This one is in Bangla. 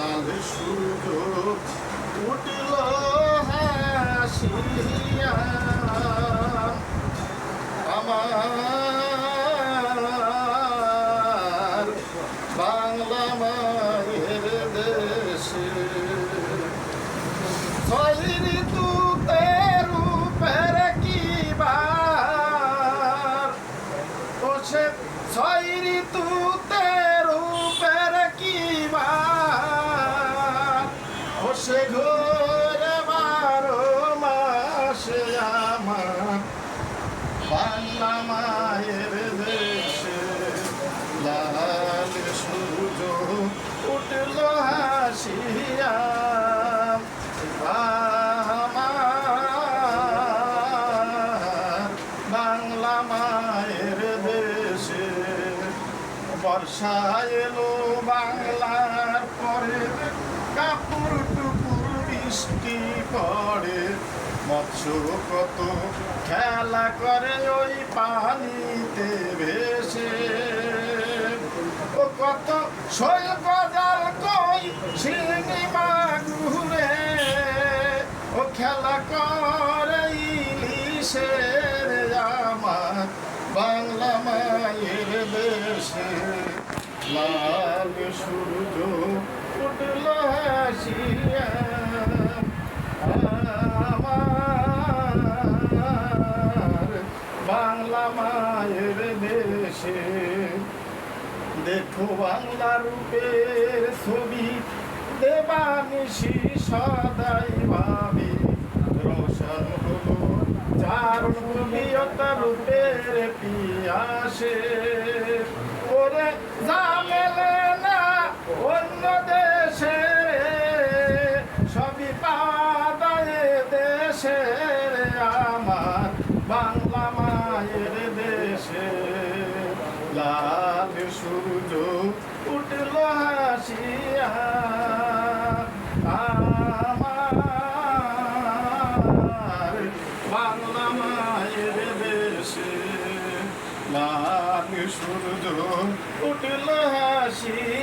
লাল সূর্য উঠল হাসিয়া আমার বাংলা মায়ের দেশে ছয় ঋতুতে রূপের কি বার ওসে ছয় ঋতুতে রূপের কি বার ওসে ঘুরে 12 মাসে আমার বাংলা মায়ের দেশে লাল সূর্য উঠল হাসিয়া আমার বাংলা মায়ের দেশে বর্ষা এলো বাংলার পরে কাপড় টুকুর বৃষ্টি পড়ে মৎস্য কত খেলা করে ওই পানিতে ভেসে ও কত শৈল গজাল কই শিঙি মাগুরে ও খেলা করে ইলিশের আমার বাংলা মায়ের দেশে লাল সূর্য উঠল হাসিয়া আমার বাংলা মায়ের দেশে দেখো বাংলা রূপের ছবি দেবানিশি সদাই ভাবি রোশন হলো চার কবিয়তা রূপের পিয়াসে ওরে জামেলে না অন্য দেশে সবই পাদায় দেশের আমার বাংলা মায়ের দেশে লাল সূর্য উঠল হাসিয়া আমার বাংলা মায়ের দেশে লাল সূর্য উঠল হাসিয়া।